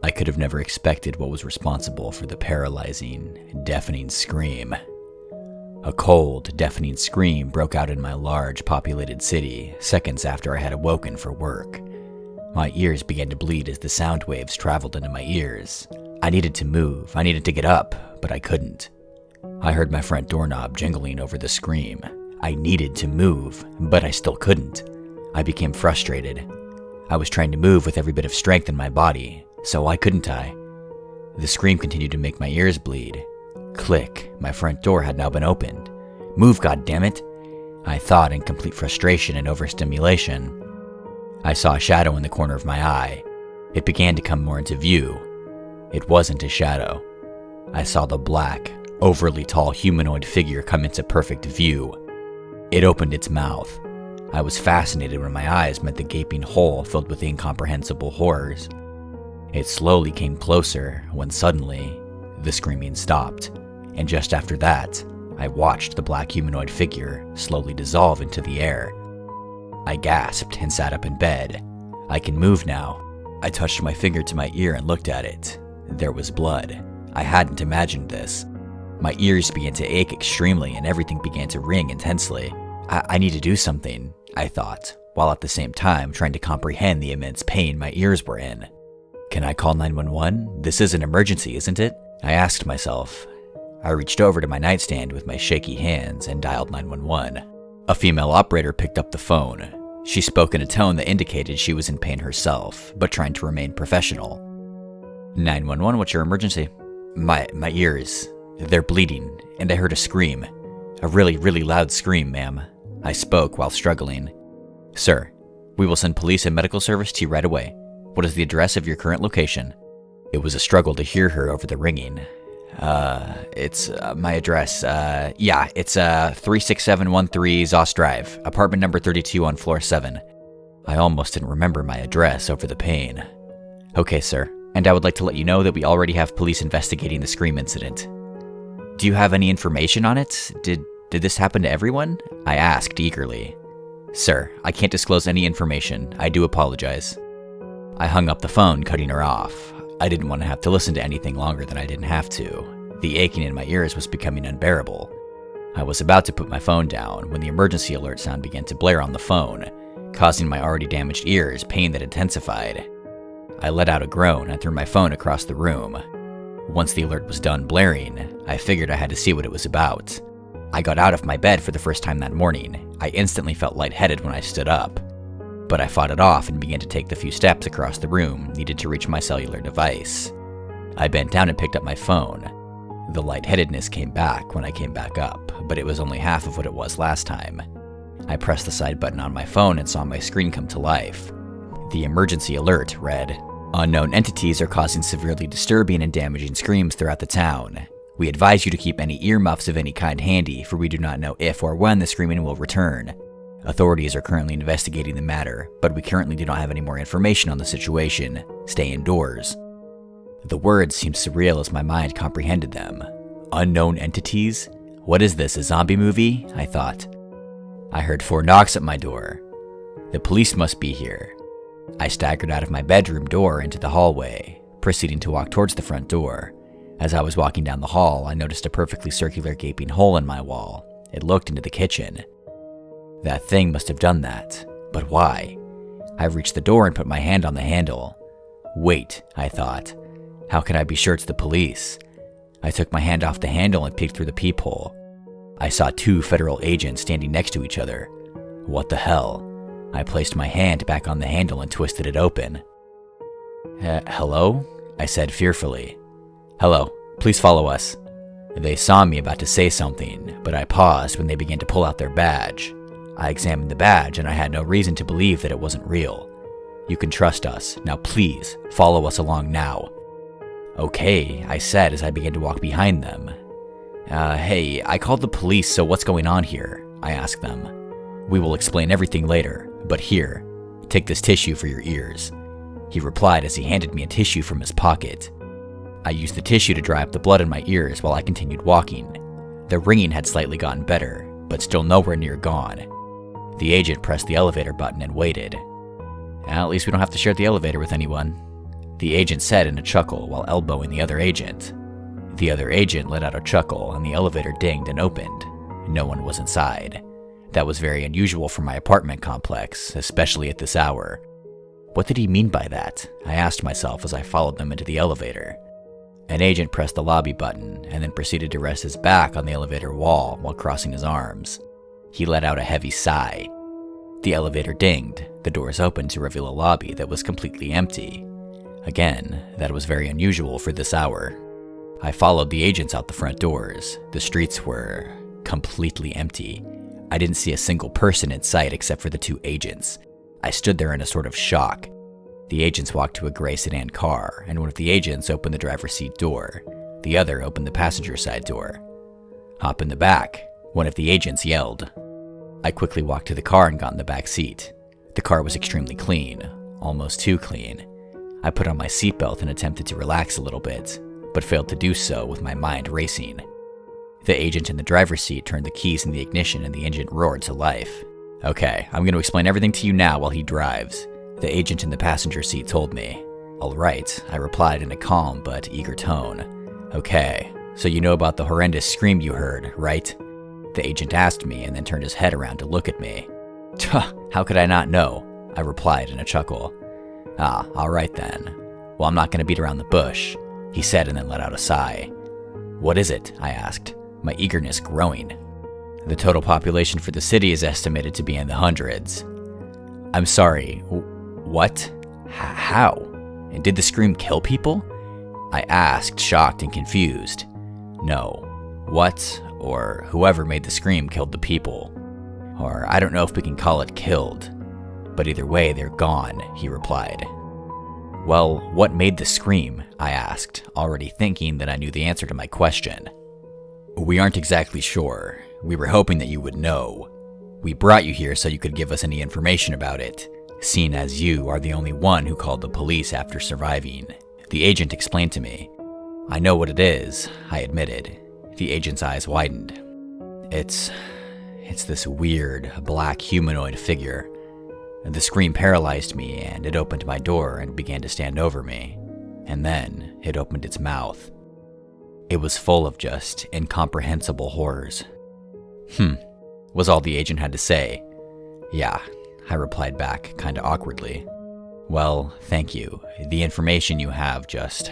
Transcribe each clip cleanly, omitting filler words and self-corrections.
I could have never expected what was responsible for the paralyzing, deafening scream. A cold, deafening scream broke out in my large, populated city seconds after I had awoken for work. My ears began to bleed as the sound waves traveled into my ears. I needed to move, I needed to get up, but I couldn't. I heard my front doorknob jingling over the scream. I needed to move, but I still couldn't. I became frustrated. I was trying to move with every bit of strength in my body, so why couldn't I? The scream continued to make my ears bleed. Click, my front door had now been opened. Move, goddammit! I thought in complete frustration and overstimulation. I saw a shadow in the corner of my eye. It began to come more into view. It wasn't a shadow. I saw the black, overly tall humanoid figure come into perfect view. It opened its mouth. I was fascinated when my eyes met the gaping hole filled with incomprehensible horrors. It slowly came closer when suddenly, the screaming stopped, and just after that, I watched the black humanoid figure slowly dissolve into the air. I gasped and sat up in bed. I can move now. I touched my finger to my ear and looked at it. There was blood. I hadn't imagined this. My ears began to ache extremely and everything began to ring intensely. I need to do something, I thought, while at the same time trying to comprehend the immense pain my ears were in. Can I call 911? This is an emergency, isn't it? I asked myself. I reached over to my nightstand with my shaky hands and dialed 911. A female operator picked up the phone. She spoke in a tone that indicated she was in pain herself, but trying to remain professional. 911, what's your emergency? My ears. They're bleeding, and I heard a scream. A really, really loud scream, ma'am. I spoke while struggling. Sir, we will send police and medical service to you right away. What is the address of your current location? It was a struggle to hear her over the ringing. It's my address. It's 36713 Zoss Drive, apartment number 32 on floor 7. I almost didn't remember my address over the pain. Okay, sir, and I would like to let you know that we already have police investigating the scream incident. Do you have any information on it? Did this happen to everyone? I asked eagerly. Sir, I can't disclose any information. I do apologize. I hung up the phone, cutting her off. I didn't want to have to listen to anything longer than I didn't have to. The aching in my ears was becoming unbearable. I was about to put my phone down when the emergency alert sound began to blare on the phone, causing my already damaged ears pain that intensified. I let out a groan and threw my phone across the room. Once the alert was done blaring, I figured I had to see what it was about. I got out of my bed for the first time that morning. I instantly felt lightheaded when I stood up. But I fought it off and began to take the few steps across the room needed to reach my cellular device. I bent down and picked up my phone. The lightheadedness came back when I came back up, but it was only half of what it was last time. I pressed the side button on my phone and saw my screen come to life. The emergency alert read, "Unknown entities are causing severely disturbing and damaging screams throughout the town. We advise you to keep any earmuffs of any kind handy, for we do not know if or when the screaming will return. Authorities are currently investigating the matter, but we currently do not have any more information on the situation. Stay indoors." The words seemed surreal as my mind comprehended them. Unknown entities? What is this, a zombie movie? I thought. I heard 4 knocks at my door. The police must be here. I staggered out of my bedroom door into the hallway, proceeding to walk towards the front door. As I was walking down the hall, I noticed a perfectly circular gaping hole in my wall. It looked into the kitchen. That thing must have done that, but why? I reached the door and put my hand on the handle. Wait, I thought. How can I be sure it's the police? I took my hand off the handle and peeked through the peephole. I saw 2 federal agents standing next to each other. What the hell? I placed my hand back on the handle and twisted it open. Hello? I said fearfully. Hello, please follow us. They saw me about to say something, but I paused when they began to pull out their badge. I examined the badge and I had no reason to believe that it wasn't real. You can trust us. Now please, follow us along now. Okay, I said as I began to walk behind them. Hey, I called the police, so what's going on here? I asked them. We will explain everything later, but here, take this tissue for your ears. He replied as he handed me a tissue from his pocket. I used the tissue to dry up the blood in my ears while I continued walking. The ringing had slightly gotten better, but still nowhere near gone. The agent pressed the elevator button and waited. At least we don't have to share the elevator with anyone. the agent said in a chuckle while elbowing the other agent. The other agent let out a chuckle and the elevator dinged and opened. No one was inside. That was very unusual for my apartment complex, especially at this hour. What did he mean by that? I asked myself as I followed them into the elevator. An agent pressed the lobby button and then proceeded to rest his back on the elevator wall while crossing his arms. He let out a heavy sigh. The elevator dinged. The doors opened to reveal a lobby that was completely empty. Again, that was very unusual for this hour. I followed the agents out the front doors. The streets were completely empty. I didn't see a single person in sight except for the two agents. I stood there in a sort of shock. The agents walked to a gray sedan car, and one of the agents opened the driver's seat door. The other opened the passenger side door. "Hop in the back," one of the agents yelled. I quickly walked to the car and got in the back seat. The car was extremely clean, almost too clean. I put on my seatbelt and attempted to relax a little bit, but failed to do so with my mind racing. The agent in the driver's seat turned the keys in the ignition and the engine roared to life. "Okay, I'm going to explain everything to you now while he drives," the agent in the passenger seat told me. "All right," I replied in a calm but eager tone. "Okay, so you know about the horrendous scream you heard, right?" The agent asked me and then turned his head around to look at me. "How could I not know?" I replied in a chuckle. "Ah, all right then. Well, I'm not going to beat around the bush," he said and then let out a sigh. "What is it?" I asked, my eagerness growing. "The total population for the city is estimated to be in the hundreds." "I'm sorry, what? How? And did the scream kill people?" I asked, shocked and confused. "No. What, or whoever made the scream killed the people. Or I don't know if we can call it killed. But either way, they're gone," he replied. "Well, what made the scream?" I asked, already thinking that I knew the answer to my question. "We aren't exactly sure. We were hoping that you would know. We brought you here so you could give us any information about it, seeing as you are the only one who called the police after surviving," the agent explained to me. "I know what it is," I admitted. The agent's eyes widened. It's this weird, black humanoid figure. The scream paralyzed me, and it opened my door and began to stand over me. And then it opened its mouth. It was full of just incomprehensible horrors. Was all the agent had to say. "Yeah," I replied back, kinda awkwardly. "Well, thank you. The information you have just..."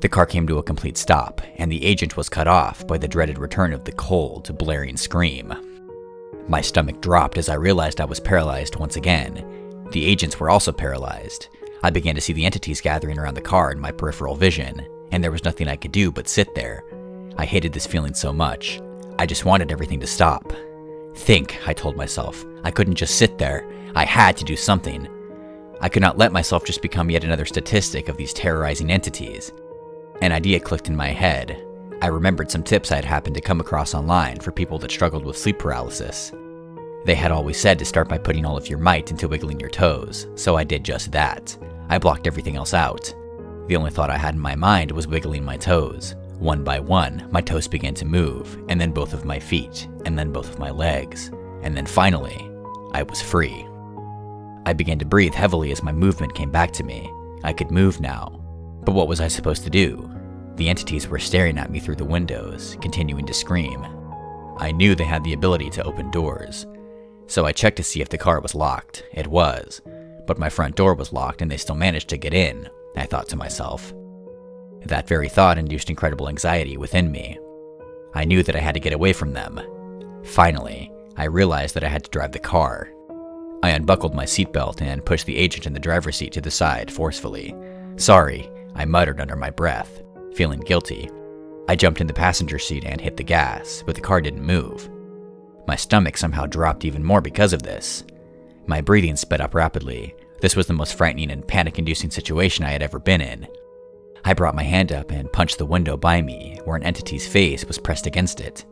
The car came to a complete stop, and the agent was cut off by the dreaded return of the cold, blaring scream. My stomach dropped as I realized I was paralyzed once again. The agents were also paralyzed. I began to see the entities gathering around the car in my peripheral vision, and there was nothing I could do but sit there. I hated this feeling so much. I just wanted everything to stop. "Think," I told myself. I couldn't just sit there. I had to do something. I could not let myself just become yet another statistic of these terrorizing entities. An idea clicked in my head. I remembered some tips I had happened to come across online for people that struggled with sleep paralysis. They had always said to start by putting all of your might into wiggling your toes, so I did just that. I blocked everything else out. The only thought I had in my mind was wiggling my toes. One by one, my toes began to move, and then both of my feet, and then both of my legs, and then finally, I was free. I began to breathe heavily as my movement came back to me. I could move now. But what was I supposed to do? The entities were staring at me through the windows, continuing to scream. I knew they had the ability to open doors. So I checked to see if the car was locked. It was. But my front door was locked and they still managed to get in, I thought to myself. That very thought induced incredible anxiety within me. I knew that I had to get away from them. Finally, I realized that I had to drive the car. I unbuckled my seatbelt and pushed the agent in the driver's seat to the side forcefully. "Sorry," I muttered under my breath, feeling guilty. I jumped in the passenger seat and hit the gas, but the car didn't move. My stomach somehow dropped even more because of this. My breathing sped up rapidly. This was the most frightening and panic-inducing situation I had ever been in. I brought my hand up and punched the window by me, where an entity's face was pressed against it.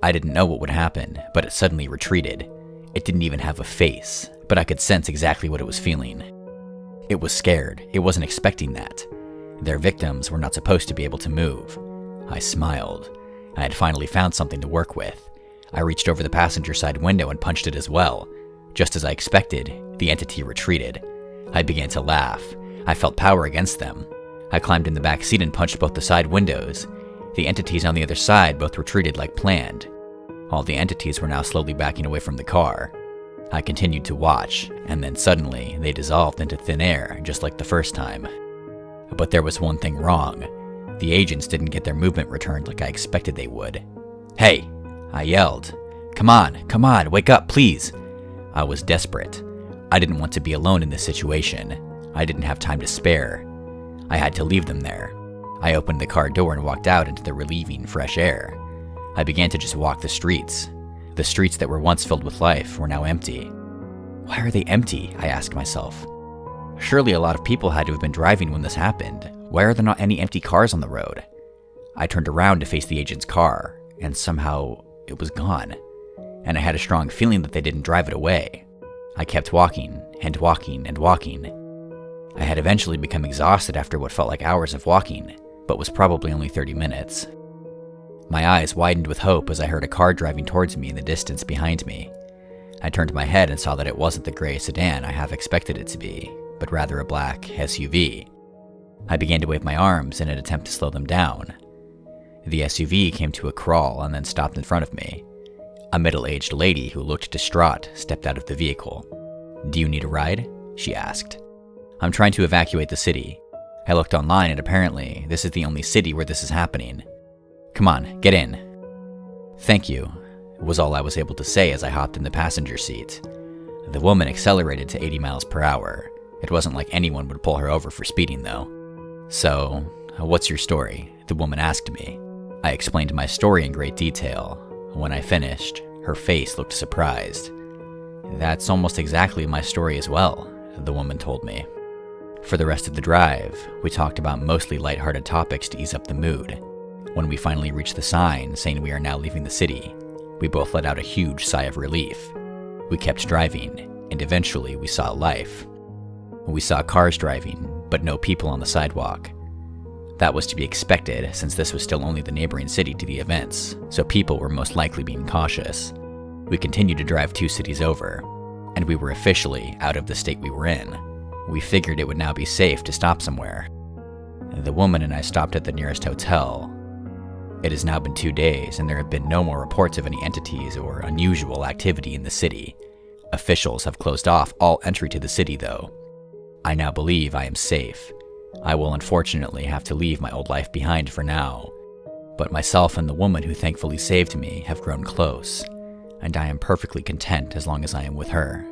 I didn't know what would happen, but it suddenly retreated. It didn't even have a face, but I could sense exactly what it was feeling. It was scared. It wasn't expecting that. Their victims were not supposed to be able to move. I smiled. I had finally found something to work with. I reached over the passenger side window and punched it as well. Just as I expected, the entity retreated. I began to laugh. I felt power against them. I climbed in the back seat and punched both the side windows. The entities on the other side both retreated like planned. All the entities were now slowly backing away from the car. I continued to watch, and then suddenly they dissolved into thin air, just like the first time. But there was one thing wrong. The agents didn't get their movement returned like I expected they would. "Hey!" I yelled. Come on, wake up, please!" I was desperate. I didn't want to be alone in this situation. I didn't have time to spare. I had to leave them there. I opened the car door and walked out into the relieving fresh air. I began to just walk the streets. The streets that were once filled with life were now empty. Why are they empty? I asked myself. Surely a lot of people had to have been driving when this happened. Why are there not any empty cars on the road? I turned around to face the agent's car, and somehow it was gone. And I had a strong feeling that they didn't drive it away. I kept walking, and walking, and walking. I had eventually become exhausted after what felt like hours of walking, but was probably only 30 minutes. My eyes widened with hope as I heard a car driving towards me in the distance behind me. I turned my head and saw that it wasn't the gray sedan I half expected it to be, but rather a black SUV. I began to wave my arms in an attempt to slow them down. The SUV came to a crawl and then stopped in front of me. A middle-aged lady who looked distraught stepped out of the vehicle. "Do you need a ride?" she asked. "I'm trying to evacuate the city. I looked online and apparently this is the only city where this is happening. Come on, get in." "Thank you," was all I was able to say as I hopped in the passenger seat. The woman accelerated to 80 miles per hour. It wasn't like anyone would pull her over for speeding though. "So, what's your story?" the woman asked me. I explained my story in great detail. When I finished, her face looked surprised. "That's almost exactly my story as well," the woman told me. For the rest of the drive, we talked about mostly lighthearted topics to ease up the mood. When we finally reached the sign saying we are now leaving the city, we both let out a huge sigh of relief. We kept driving, and eventually we saw life. We saw cars driving, but no people on the sidewalk. That was to be expected since this was still only the neighboring city to the events, so people were most likely being cautious. We continued to drive 2 cities over, and we were officially out of the state we were in. We figured it would now be safe to stop somewhere. The woman and I stopped at the nearest hotel. It has now been 2 days, and there have been no more reports of any entities or unusual activity in the city. Officials have closed off all entry to the city, though. I now believe I am safe. I will unfortunately have to leave my old life behind for now, but myself and the woman who thankfully saved me have grown close, and I am perfectly content as long as I am with her.